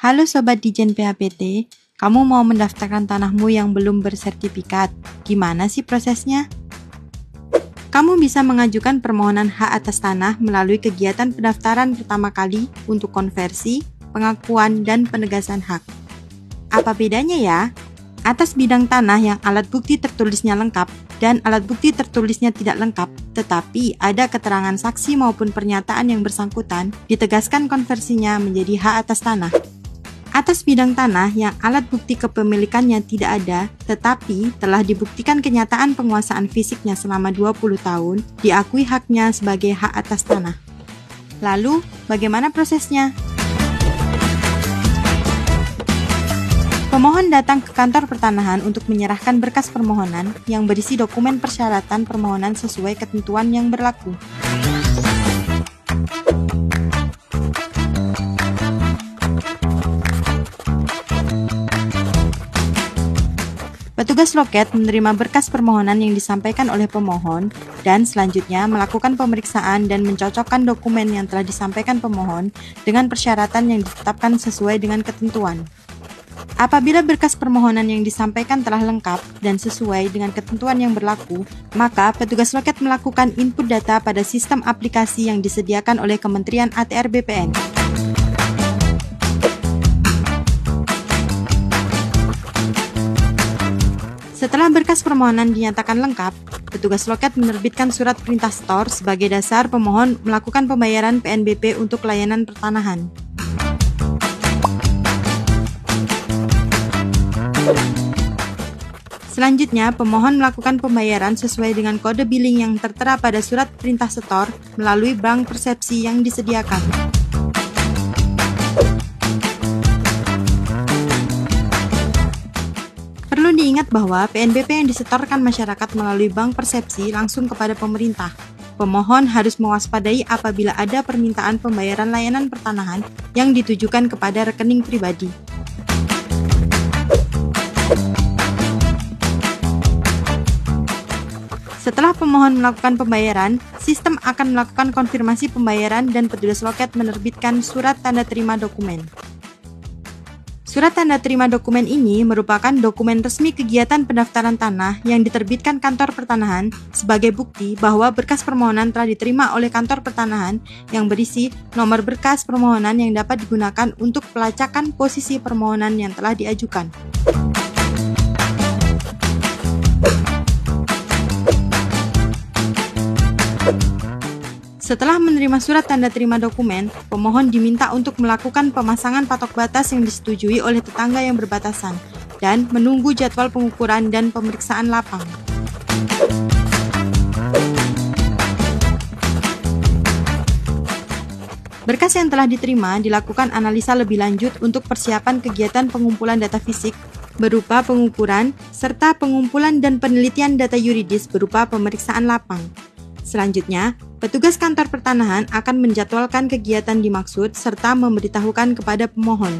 Halo Sobat Dijen PHPT, kamu mau mendaftarkan tanahmu yang belum bersertifikat. Gimana sih prosesnya? Kamu bisa mengajukan permohonan hak atas tanah melalui kegiatan pendaftaran pertama kali untuk konversi, pengakuan, dan penegasan hak. Apa bedanya ya? Atas bidang tanah yang alat bukti tertulisnya lengkap dan alat bukti tertulisnya tidak lengkap, tetapi ada keterangan saksi maupun pernyataan yang bersangkutan, ditegaskan konversinya menjadi hak atas tanah. Atas bidang tanah yang alat bukti kepemilikannya tidak ada, tetapi telah dibuktikan kenyataan penguasaan fisiknya selama 20 tahun, diakui haknya sebagai hak atas tanah. Lalu, bagaimana prosesnya? Pemohon datang ke kantor pertanahan untuk menyerahkan berkas permohonan yang berisi dokumen persyaratan permohonan sesuai ketentuan yang berlaku. Petugas loket menerima berkas permohonan yang disampaikan oleh pemohon dan selanjutnya melakukan pemeriksaan dan mencocokkan dokumen yang telah disampaikan pemohon dengan persyaratan yang ditetapkan sesuai dengan ketentuan. Apabila berkas permohonan yang disampaikan telah lengkap dan sesuai dengan ketentuan yang berlaku, maka petugas loket melakukan input data pada sistem aplikasi yang disediakan oleh Kementerian ATR BPN. Setelah berkas permohonan dinyatakan lengkap, petugas loket menerbitkan surat perintah setor sebagai dasar pemohon melakukan pembayaran PNBP untuk layanan pertanahan. Selanjutnya, pemohon melakukan pembayaran sesuai dengan kode billing yang tertera pada surat perintah setor melalui bank persepsi yang disediakan. Perlu diingat bahwa PNBP yang disetorkan masyarakat melalui bank persepsi langsung kepada pemerintah. Pemohon harus mewaspadai apabila ada permintaan pembayaran layanan pertanahan yang ditujukan kepada rekening pribadi. Setelah pemohon melakukan pembayaran, sistem akan melakukan konfirmasi pembayaran dan petugas loket menerbitkan surat tanda terima dokumen. Surat tanda terima dokumen ini merupakan dokumen resmi kegiatan pendaftaran tanah yang diterbitkan kantor pertanahan sebagai bukti bahwa berkas permohonan telah diterima oleh kantor pertanahan yang berisi nomor berkas permohonan yang dapat digunakan untuk pelacakan posisi permohonan yang telah diajukan. Setelah menerima surat tanda terima dokumen, pemohon diminta untuk melakukan pemasangan patok batas yang disetujui oleh tetangga yang berbatasan dan menunggu jadwal pengukuran dan pemeriksaan lapang. Berkas yang telah diterima dilakukan analisa lebih lanjut untuk persiapan kegiatan pengumpulan data fisik berupa pengukuran serta pengumpulan dan penelitian data yuridis berupa pemeriksaan lapang. Selanjutnya, petugas kantor pertanahan akan menjadwalkan kegiatan dimaksud serta memberitahukan kepada pemohon.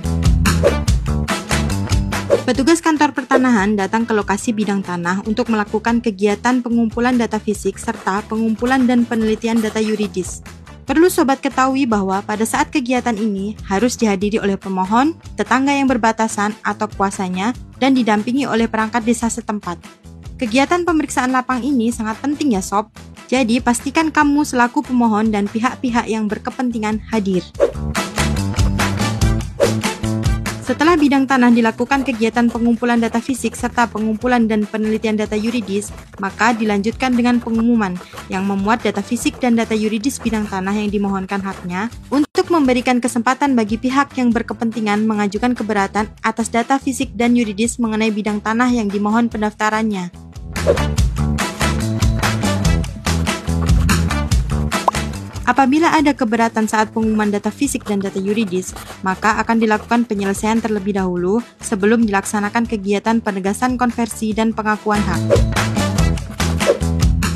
Petugas kantor pertanahan datang ke lokasi bidang tanah untuk melakukan kegiatan pengumpulan data fisik serta pengumpulan dan penelitian data yuridis. Perlu sobat ketahui bahwa pada saat kegiatan ini harus dihadiri oleh pemohon, tetangga yang berbatasan atau kuasanya, dan didampingi oleh perangkat desa setempat. Kegiatan pemeriksaan lapang ini sangat penting ya sob. Jadi, pastikan kamu selaku pemohon dan pihak-pihak yang berkepentingan hadir. Setelah bidang tanah dilakukan kegiatan pengumpulan data fisik serta pengumpulan dan penelitian data yuridis, maka dilanjutkan dengan pengumuman yang memuat data fisik dan data yuridis bidang tanah yang dimohonkan haknya untuk memberikan kesempatan bagi pihak yang berkepentingan mengajukan keberatan atas data fisik dan yuridis mengenai bidang tanah yang dimohon pendaftarannya. Apabila ada keberatan saat pengumuman data fisik dan data yuridis, maka akan dilakukan penyelesaian terlebih dahulu sebelum dilaksanakan kegiatan penegasan konversi dan pengakuan hak.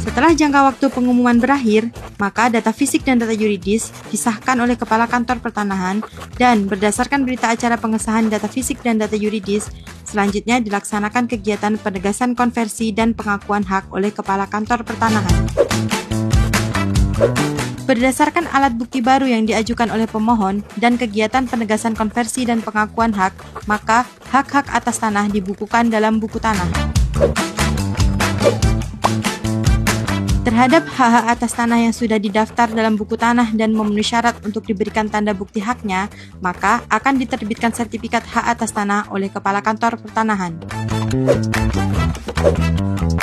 Setelah jangka waktu pengumuman berakhir, maka data fisik dan data yuridis disahkan oleh Kepala Kantor Pertanahan dan berdasarkan berita acara pengesahan data fisik dan data yuridis, selanjutnya dilaksanakan kegiatan penegasan konversi dan pengakuan hak oleh Kepala Kantor Pertanahan. Berdasarkan alat bukti baru yang diajukan oleh pemohon dan kegiatan penegasan konversi dan pengakuan hak, maka hak-hak atas tanah dibukukan dalam buku tanah. Terhadap hak-hak atas tanah yang sudah didaftar dalam buku tanah dan memenuhi syarat untuk diberikan tanda bukti haknya, maka akan diterbitkan sertifikat hak atas tanah oleh Kepala Kantor Pertanahan.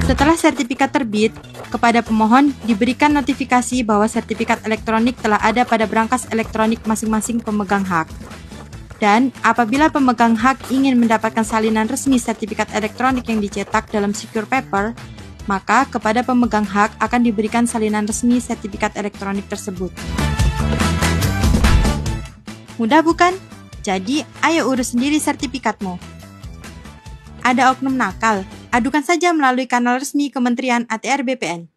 Setelah sertifikat terbit, kepada pemohon diberikan notifikasi bahwa sertifikat elektronik telah ada pada berangkas elektronik masing-masing pemegang hak. Dan apabila pemegang hak ingin mendapatkan salinan resmi sertifikat elektronik yang dicetak dalam secure paper, maka kepada pemegang hak akan diberikan salinan resmi sertifikat elektronik tersebut. Mudah bukan? Jadi, ayo urus sendiri sertifikatmu. Ada oknum nakal? Adukan saja melalui kanal resmi Kementerian ATR BPN.